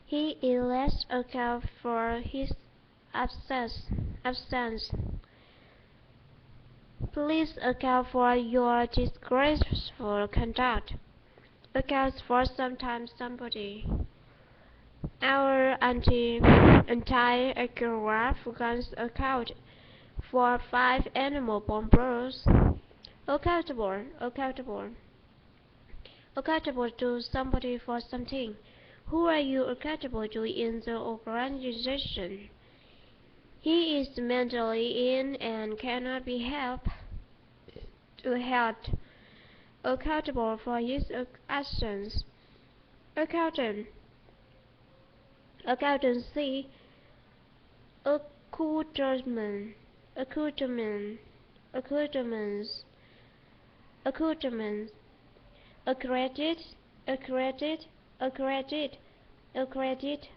He elects account for his absence. Please account for your disgraceful conduct. Account for sometimes somebody. Our anti-aircraft guns account for 5 animal bombers. Accountable to somebody for something. Who are you accountable to in the organization? He is mentally ill and cannot be held accountable for his actions. Accountancy, accoutrements, accredit,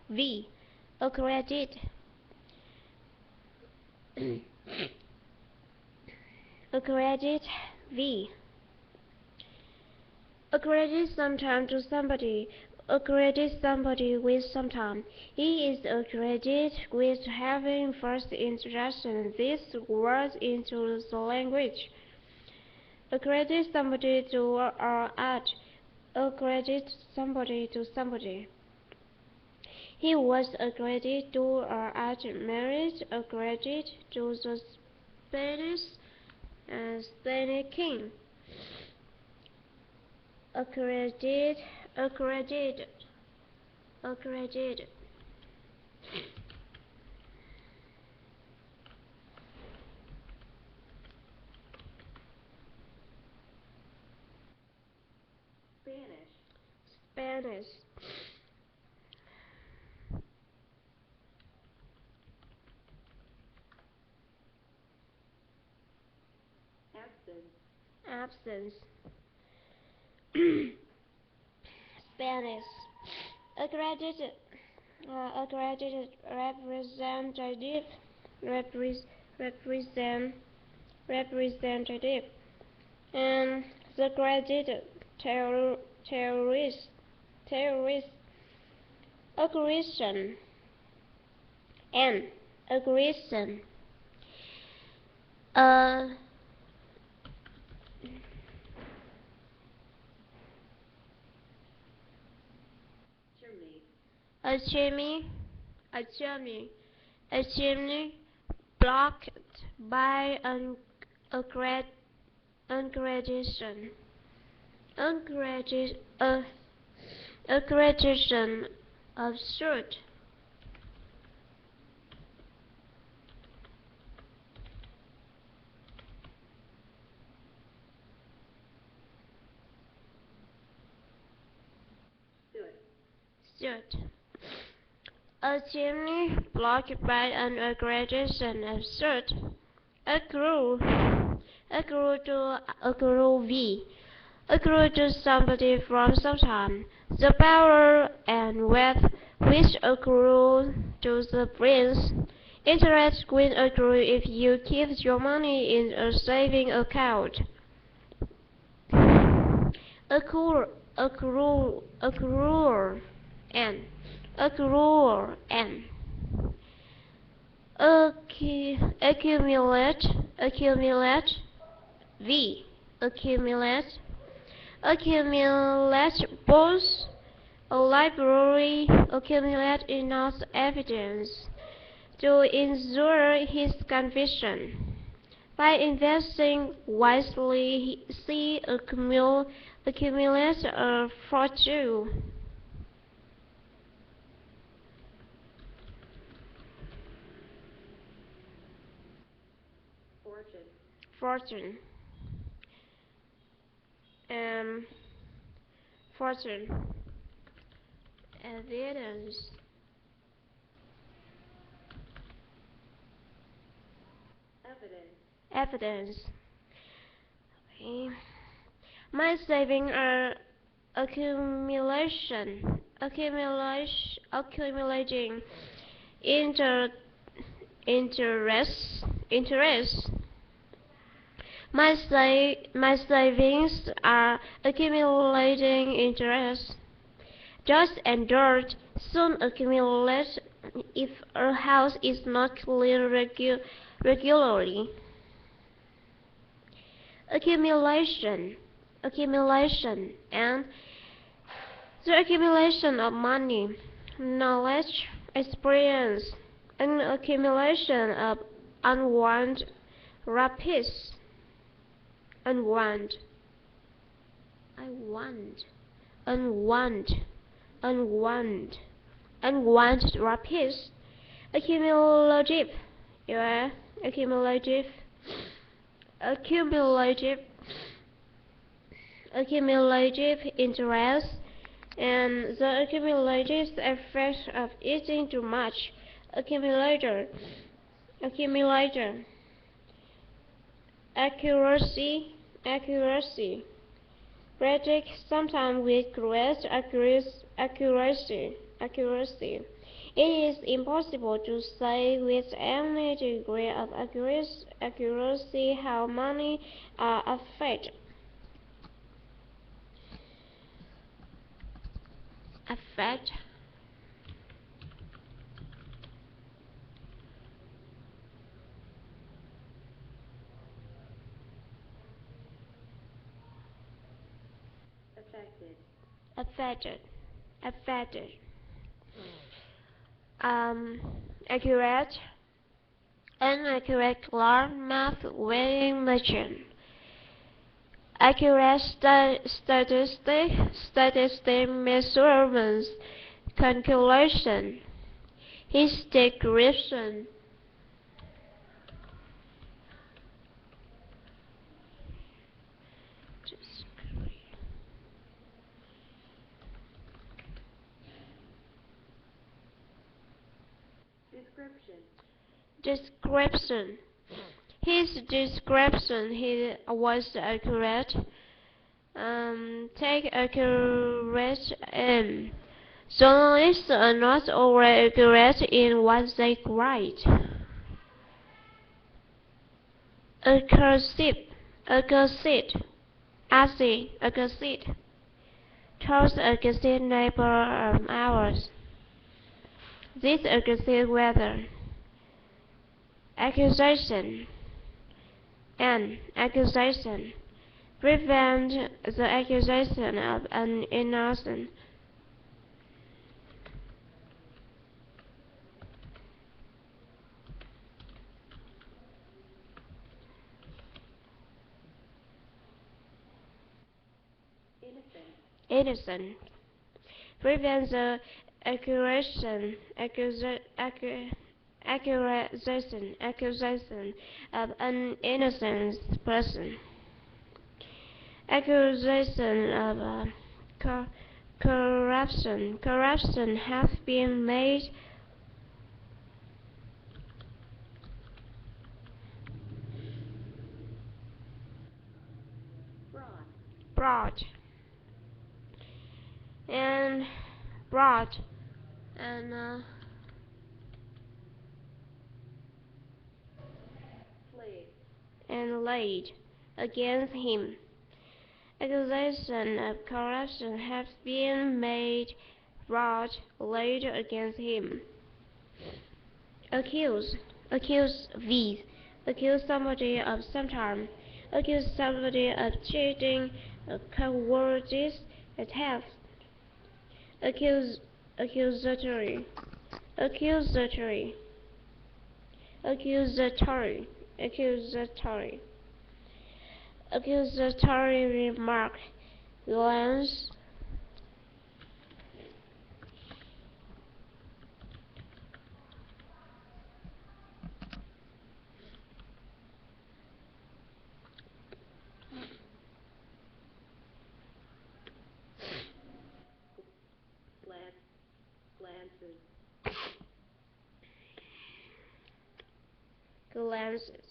V, accredit, accredit, V. Accredit sometime to somebody. Accredit somebody with sometime. He is accredited with having first introduction these words into the language. Accredit somebody to our art. Accredit somebody to somebody. He was accredited to our art marriage. Accredited to the Spanish king. Accredited. Spanish. Absence. Spanish. Accredited representative. Representative. And the credited terrorist. Aggression. And aggression. A chimney blocked by accreditation. Accreditation absurd. A chimney blocked by an accreditation absurd. Accrue V. Accrue to somebody from sometime. The power and wealth which accrue to the prince. Interest will accrue if you keep your money in a saving account. Accrue and accumulate V, accumulate both. A library accumulate enough evidence to ensure his conviction. By investing wisely, he accumulates a fortune. Fortune. Evidence. Okay. My savings are accumulating interest. My savings are accumulating interest. Dust and dirt soon accumulate if a house is not cleaned regularly. Accumulation, and the accumulation of money, knowledge, experience, and accumulation of unwanted rapis, unwanted, unwanted, unwanted rapis, accumulative, yeah, accumulative, accumulative interest, and the accumulative effect of eating too much. Accumulator, accuracy, predict sometimes with great accuracy. It is impossible to say with any degree of accuracy how many are affected. Affected, affected. Accurate, inaccurate large math weighing machine. Accurate statistic measurements, calculation. His description. Description. His description he was accurate. Take accurate aim. Journalists are not always accurate in what they write. Accurate, towards accurate neighbor of ours. This accurate weather. Accusation, an accusation. Prevent the accusation of an innocent. Innocent. Prevent the accusation of an innocent person. Accusation of corruption. Corruption has been made brought and laid against him. Accusation of corruption has been made, brought, laid against him. Accuse somebody of sometime. Accuse somebody of cheating, cowardice, theft. Accusatory remark, glance, glances.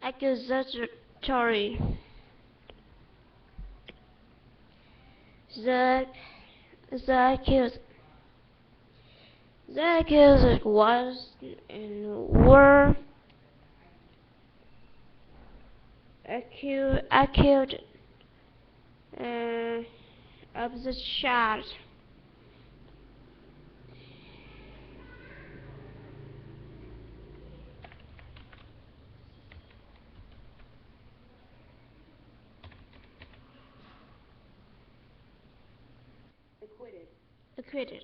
Accusatory. The accused was and were accused of the child. Acquitted.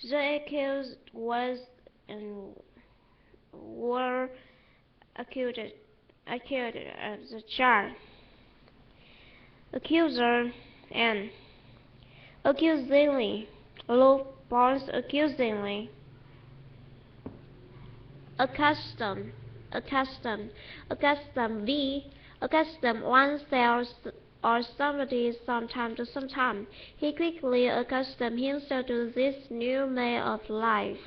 The accused was and were accused of the charge. Accuser and accusingly. Look, pause accusingly. Accustomed, accustomed. V. Accustom oneself or somebody sometime to sometime. He quickly accustomed himself to this new way of life.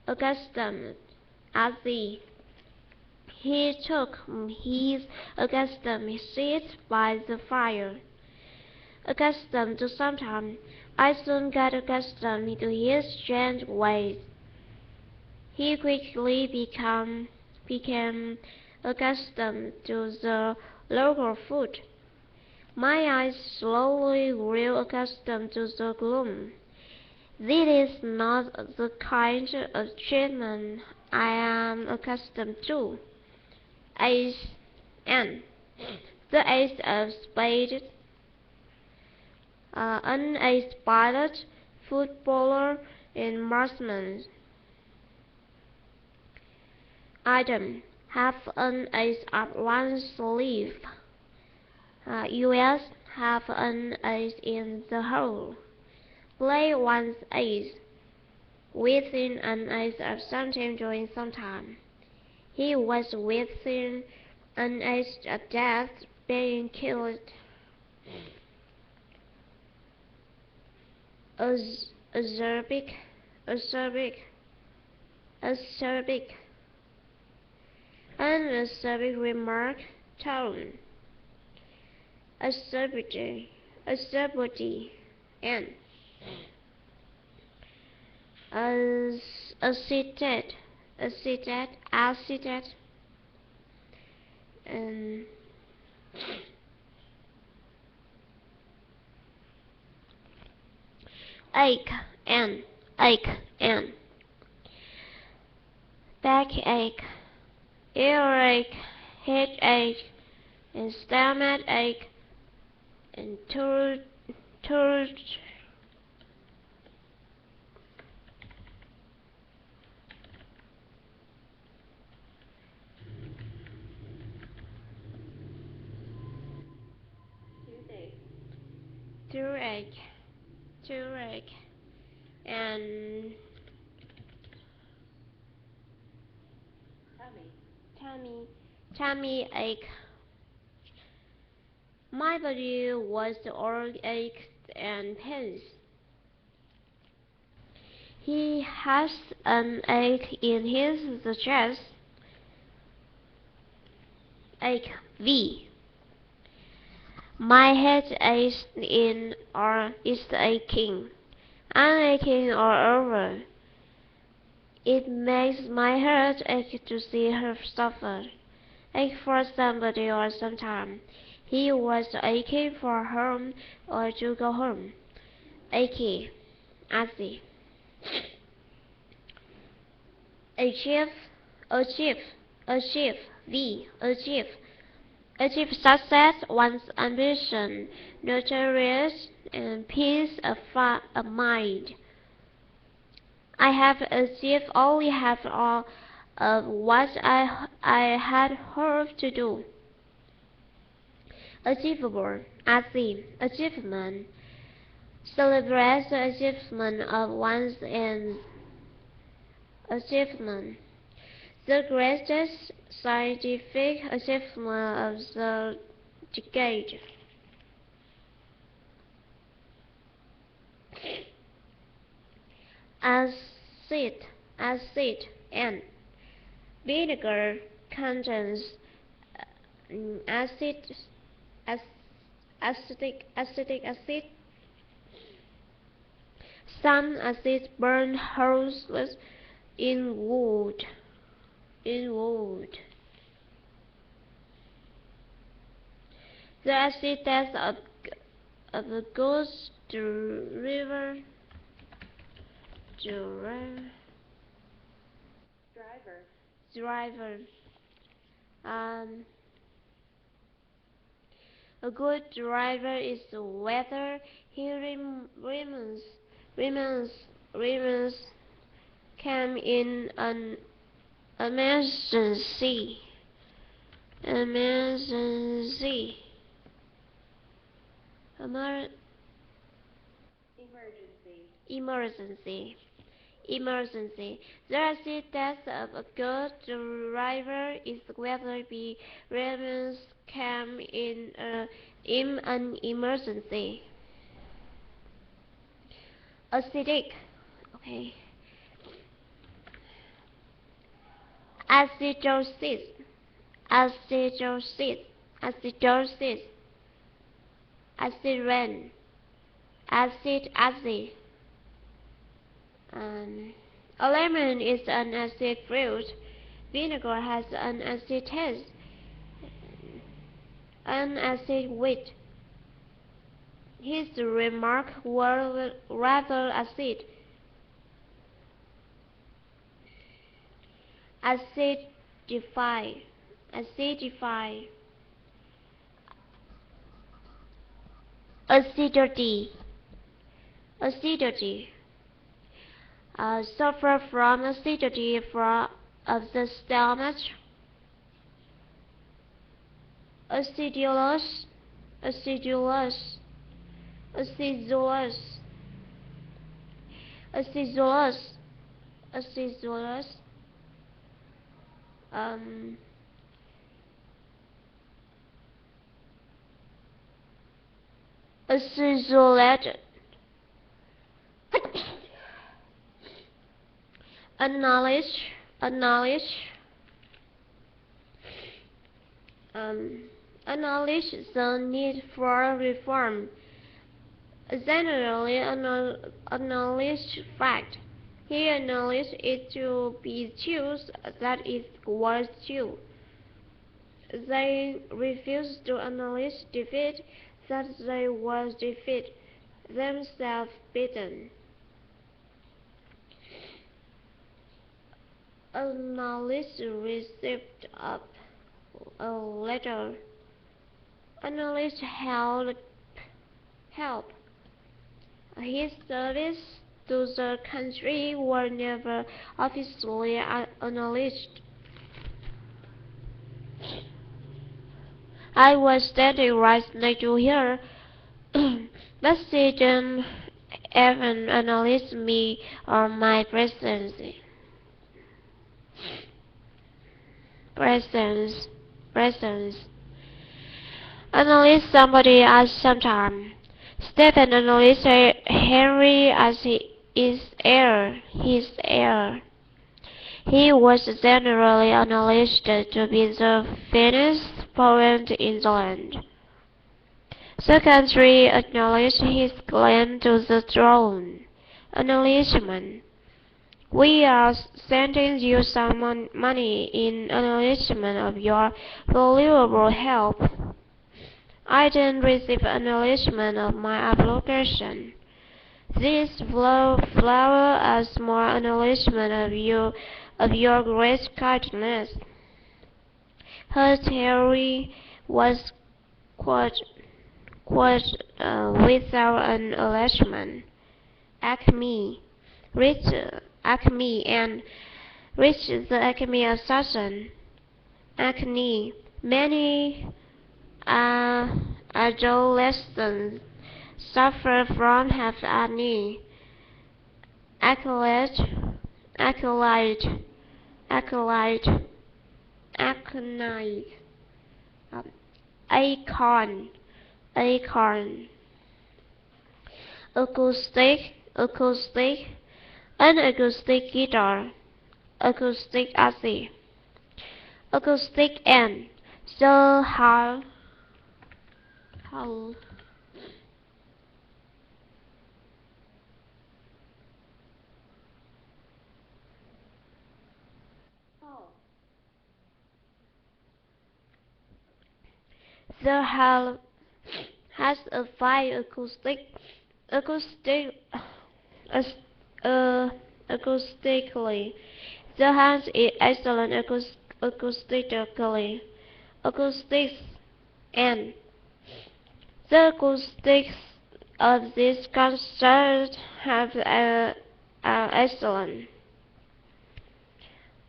Accustomed, as he took his accustomed seat by the fire. Accustomed to sometime. I soon got accustomed to his strange ways. He quickly became accustomed to the local food. My eyes slowly grew accustomed to the gloom. This is not the kind of treatment I am accustomed to. Ace and the ace of spades, an ace pilot, footballer, and marksman. Item: have an ace up one sleeve. US: have an ace in the hole. Play one's ace. Within an ace of something during some time. He was within an ace of death, being killed. Acerbic, acerbic, acerbic. An acerbic remark, tone. Acerbity, acerbity, and acetate, acetate, acetate, and ache and ache and backache, earache, headache, and stomach ache, and toothache, toothache, and tummy ache. My body was all aches and pains. He has an ache in his chest. Ache V. My head aches in or is aching. I'm aching all over. It makes my heart ache to see her suffer. Ache for somebody or sometime. He was aching for home or to go home. Achy, achy. Achieve, achieve, achieve. V. Achieve. Achieve success, one's ambition, notorious, and peace of mind. I have achieved only half all of what I had hoped to do. Achievable, achievement. Celebrate the achievement of one's ends. Achievement. The greatest scientific achievement of the decade. Acid, and vinegar contains acetic acid. Some acids burn holes in wood. The acid test of a good driver. Driver. Um, a good driver is whether he remains calm in an emergency. Emergency. Emer Emergency. Emergency. The acid test of a good driver is whether he remains calm in an emergency. Acidic. Okay. Acidosis. Acidosis. Acidosis. Acid rain. Acid. A lemon is an acid fruit. Vinegar has an acid taste. An acid wit. His remarks were rather acid. Acidify. Acidify. Acidity. Acidity. Suffer from acidity of the stomach. Acidulous. Acidulous. Acidulous. Acidulous. Acidulous. Acidulated. Acknowledge. Acknowledge the need for reform. Generally acknowledge fact. He acknowledged it to be true that it was true. They refused to acknowledge defeat, that they was defeat, themselves beaten. Acknowledge received a letter. Acknowledge help. His service to the country were never officially acknowledged. I was standing right next to her, but she didn't even acknowledge me or my presence. Acknowledge somebody at some time. Stephen acknowledged Henry as his heir. He was generally acknowledged to be the finest poet in the land. The country acknowledged his claim to the throne. Acknowledgement. We are sending you some money in acknowledgement of your valuable help. I didn't receive acknowledgement of my application. This flower as more acknowledgement of your great kindness. Her theory was quite without an acknowledgement. Acme, reach the Acme assassin. Acne, many adolescents suffer from acne. Acolyte, acorn, acoustic, an acoustic guitar, acoustic acid, acoustic and so how the has a fine acoustic, as- acoustically. The house is excellent acoustics, and the acoustics of this concert have excellent.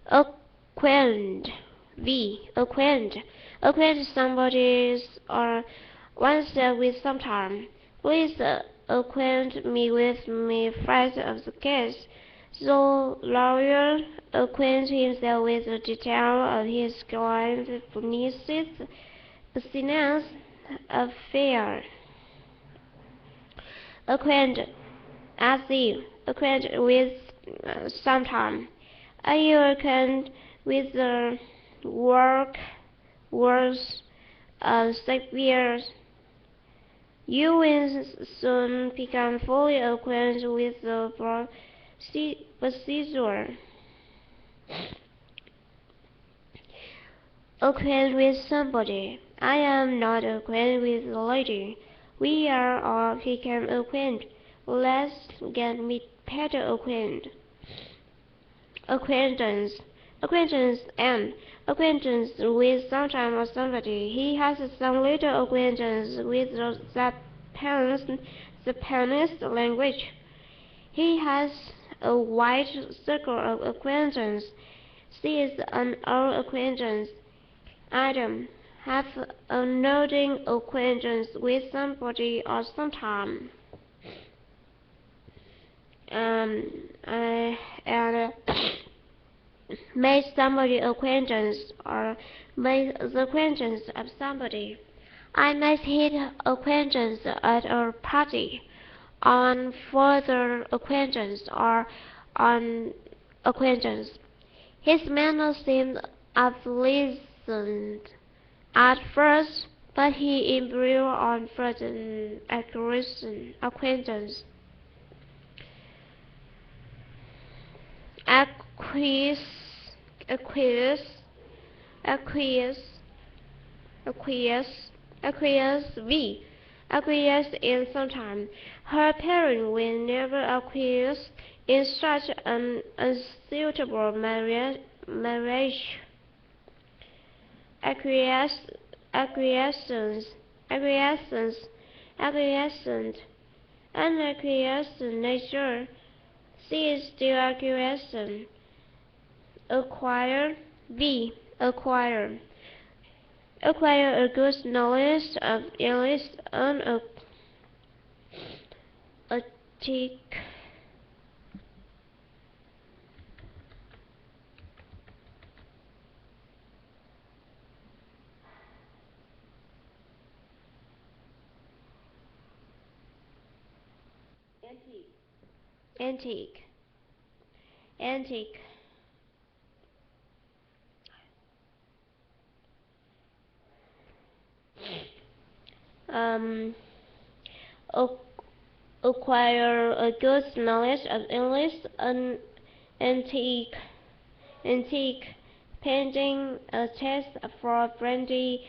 Acquaint acquaint somebody or oneself with some time. Please acquaint me with me facts of the case. The lawyer acquaints himself with the detail of his client's business affair. Acquaint as if acquaint with sometime. Are you acquainted with the words of Shakespeare? You will soon become fully acquainted with the procedure. Acquainted with somebody. I am not acquainted with the lady. We are all become acquainted. Let's get better acquainted. Acquaintance and acquaintance with sometime or somebody. He has some little acquaintance with the Japanese language. He has a wide circle of acquaintance. She is an old acquaintance. Item. Have a nodding acquaintance with somebody or sometime. And make somebody acquaintance or make the acquaintance of somebody. I made his acquaintance at a party. On further acquaintance or on acquaintance. His manner seemed unpleasant at first, but he improved on further acquaintance. Acquiesce, acquiesce, acquiesce, acquiesce in sometime. Her parents will never acquiesce in such an unsuitable marriage. Acquiescence, an acquiescent nature. She is still acquiescent. Acquire a good knowledge of English and antique. Antique. Um, acquire a good knowledge of English and antique. Painting a test for friendly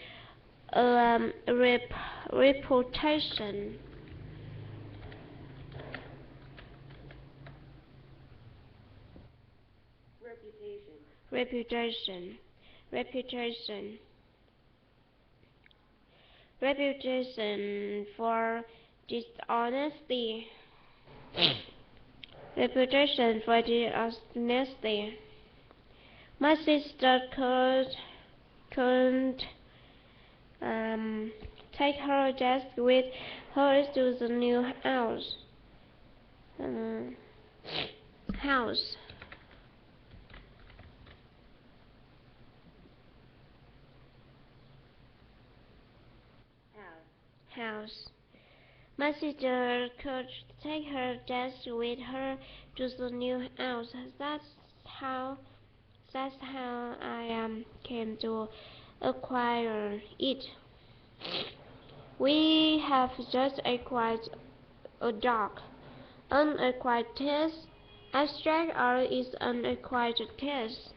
reputation. Reputation. Reputation for dishonesty. Reputation for dishonesty. My sister couldn't take her desk with her to the new house. House. My sister could take her desk with her to the new house. How that's how I came to acquire it. We have just acquired a dog. Unacquired taste. Abstract art is unacquired taste.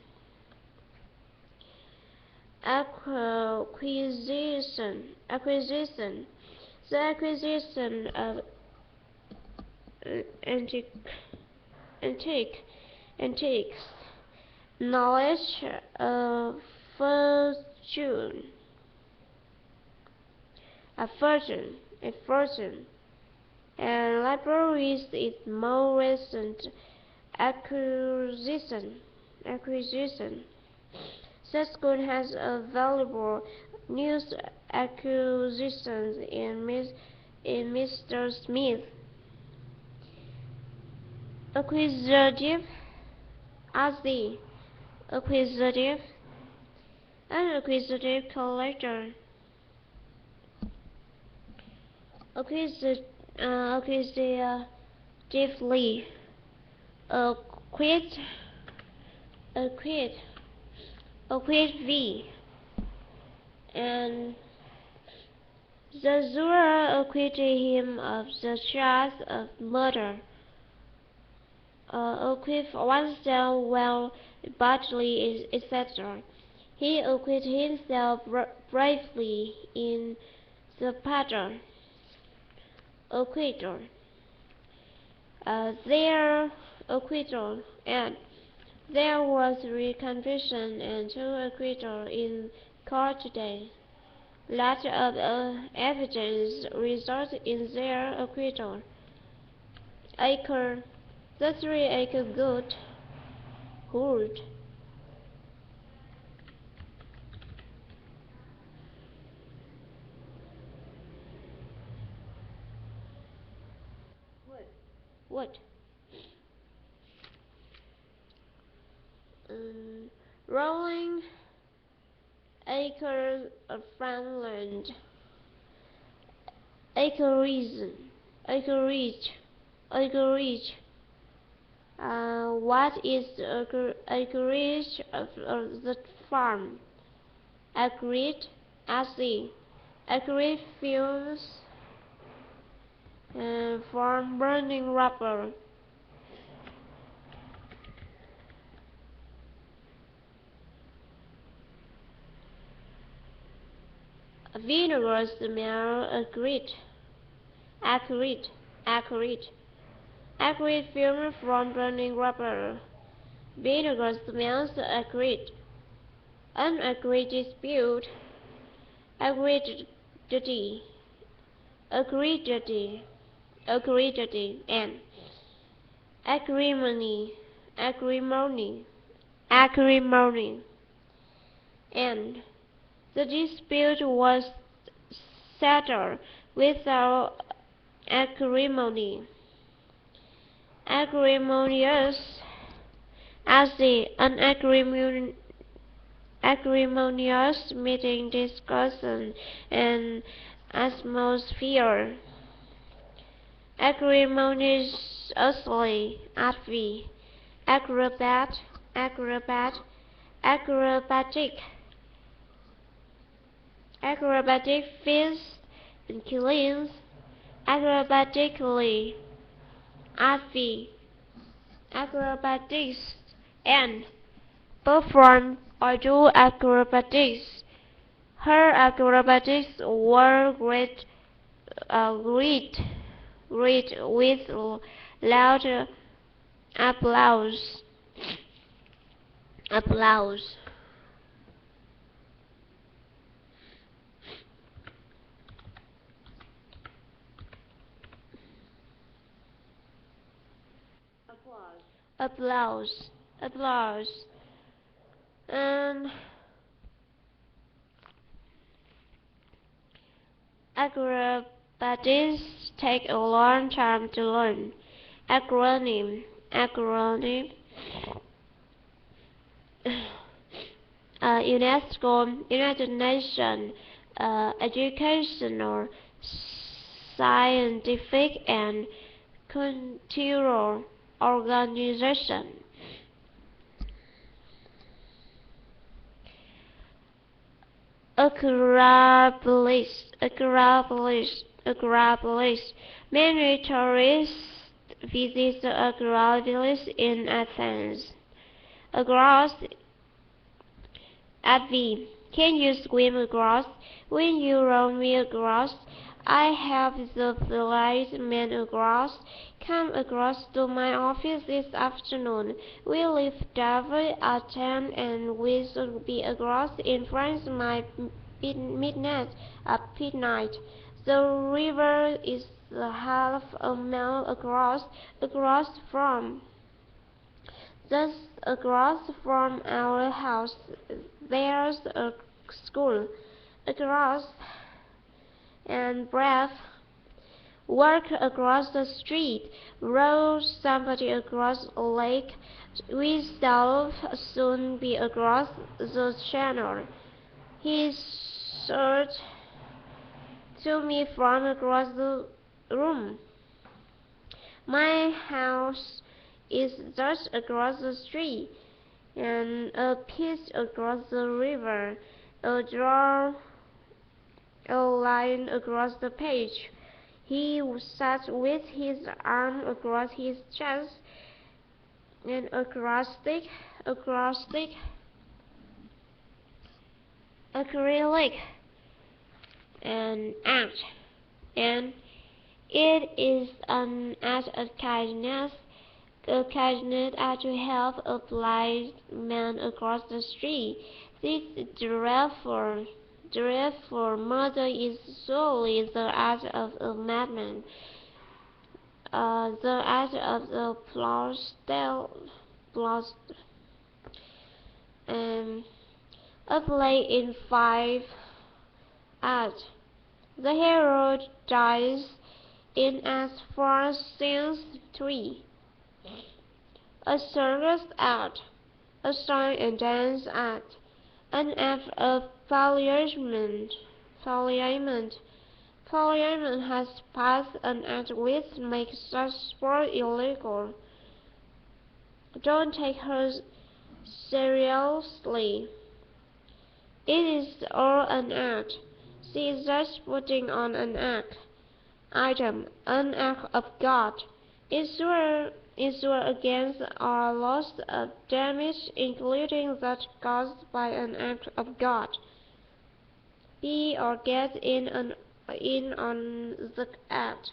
Acquisition. The acquisition of antique, antiques, knowledge, fortune, a fortune, and libraries is more recent acquisition. The school has available news acquisitions in Mr. Smith. Acquisitive, as the acquisitive, an acquisitive collector. Acquisitively, acquit, acquit, acquit V, and the juror acquitted him of the charge of murder. Acquit oneself well, bodily, etc. He acquitted himself bravely in the pattern. Acquittal. Their acquittal, and there was reconviction and two acquittal in court today. Lack of evidence resulted in their acquittal. Acre, the 3-acre good, hold. What? Rolling acres of farmland. Acreage. Acreage. What is the acreage of the farm? Acreage, AC. Acreage fumes from burning rubber. Vinegar smell accurate, film from burning rubber. Vinegar smells accurate. Unaccurate dispute. Agreed, and acrimony, and the dispute was settled without acrimony. Acrimonious, as the acrimonious meeting, discussion, and atmosphere. Acrimoniously, acrobatic feats and killings, acrobatically, acrobatics, and perform or do acrobatics. Her acrobatics were great with loud applause. Applause. And acrobatics take a long time to learn. Acronym. UNESCO, United Nations, educational, scientific, and cultural organization. Acropolis. Many tourists visit the Acropolis in Athens. Across at V. Can you swim across? When you row me across, I have the polite man come across to my office this afternoon. We leave Dover at 10 and we should be across in France by midnight at midnight. The river is half a mile just across from our house. There's a school. Across and breath. Walk across the street. Row somebody across a lake. We shall soon be across the channel. He shouted to me from across the room. My house is just across the street, and a piece across the river. Draw a line across the page. He sat with his arm across his chest, and acrylic, and act, and it is an act of kindness to help a blind man across the street. This dreadful murder is surely the act of a madman, the act of a a play in 5 acts. The hero dies in Act 4, Scene 3. A circus act, a song and dance act, an act of parliament. Parliament has passed an act which makes such sport illegal. Don't take her seriously. It is all an act. She is just putting on an act. Item: an act of God. Insure against all loss of damage, including that caused by an act of God. Be or get in on the act.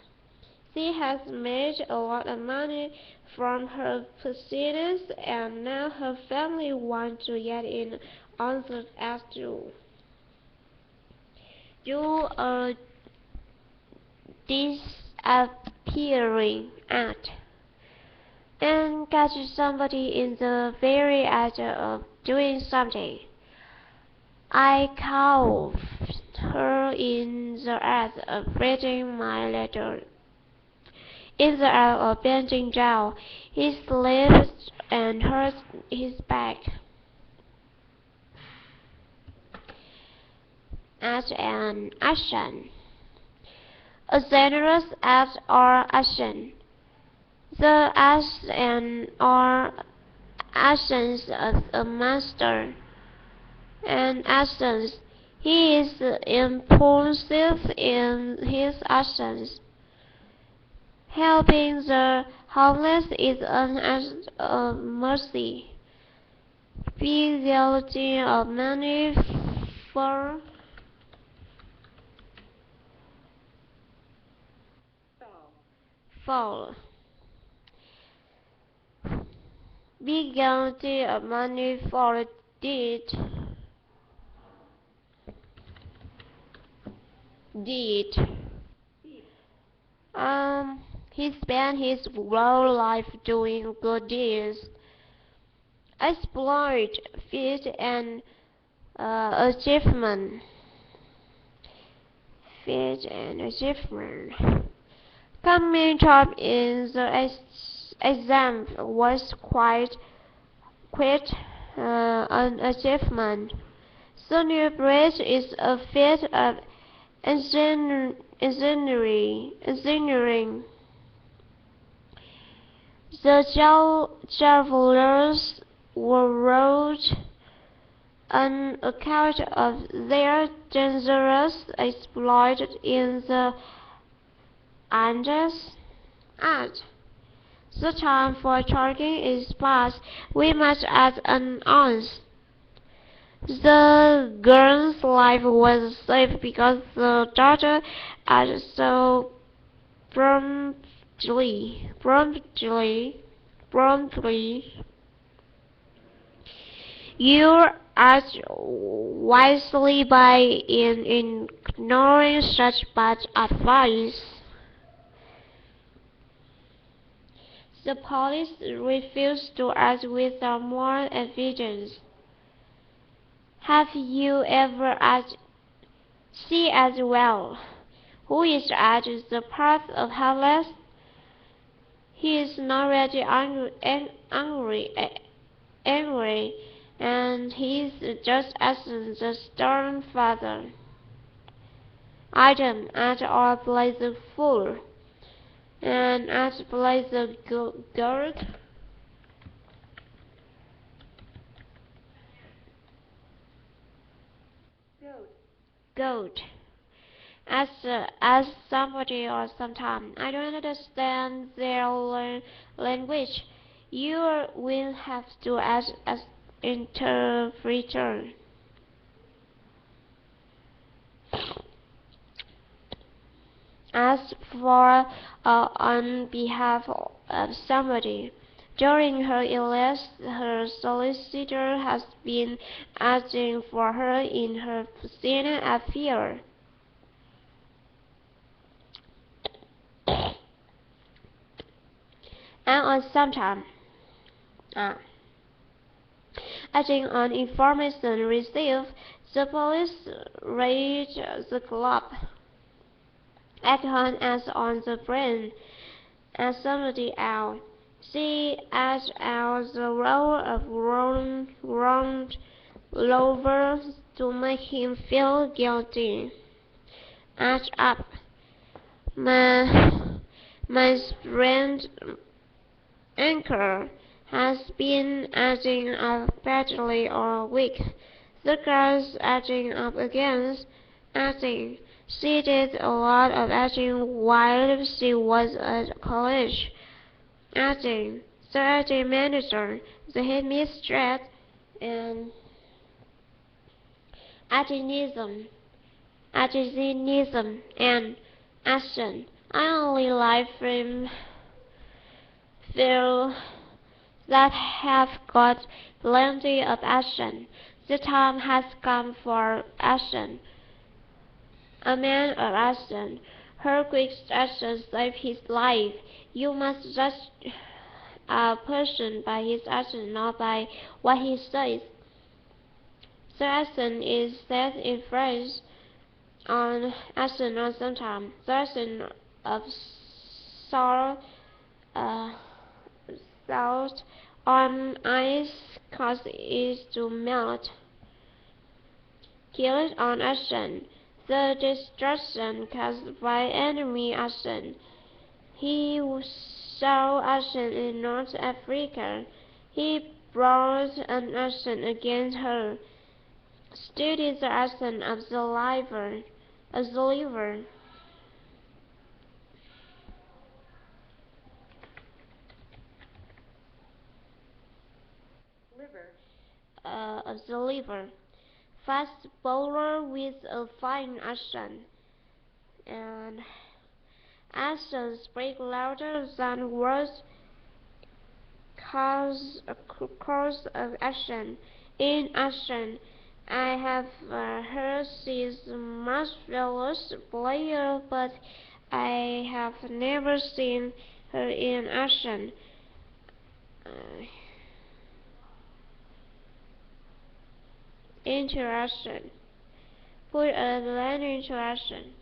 She has made a lot of money from her proceedings, and now her family want to get in on the act too. You are disappearing act, and catch somebody in the very act of doing something. I caught her in the act of reading my letter. In the act of bending down, he slipped and hurt his back. Act and action. A generous act or action. The acts and or actions of a master. And actions. He is impulsive in his actions. Helping the homeless is an act of mercy. Be guilty of many foul. Be guilty of many for deed. He spent his whole life doing good deeds. Exploit, feat, and achievement. Coming top in the exam was quite an achievement. Celebrate is a feat of engineering. The travelers wrote an account of their dangerous exploit in the Andes. The time for talking is past. We must add an ounce. The girl's life was saved because the daughter acted so promptly. You act wisely by ignoring such bad advice. The police refused to act without more evidence. Have you ever asked, see as well, who is at the path of Hellas? He is already angry, and he is just as the stern father. Item at all play the fool, and at play the goat. As somebody or sometime. I don't understand their language. You will have to ask as interpreter. Ask for on behalf of somebody. During her illness, her solicitor has been asking for her in her personal affair. And on sometime, acting on information received, the police raid the club. Act on as on the brain as somebody else. She acts out the role of wronged lover to make him feel guilty. Act up. My friend Anchor has been acting up badly all week. The girl's acting up against acting. She did a lot of acting while she was at college. Acting, the acting manager, the headmistress, and actinism, and action. I only like film that have got plenty of action. The time has come for action. A man of action. Her quick action saved his life. You must judge a person by his action, not by what he says. The action is set in phrase on action or sometime. The action of sorrow salt on ice cause it to melt. Killed on action. The destruction caused by enemy action. He saw action in North Africa. He brought an action against her. Study the action of the liver. Of the liver. Fast bowler with a fine action. And actions speak louder than words. Course of action. In action, I have heard she's a marvelous player, but I have never seen her in action. Into action. Put a line into action.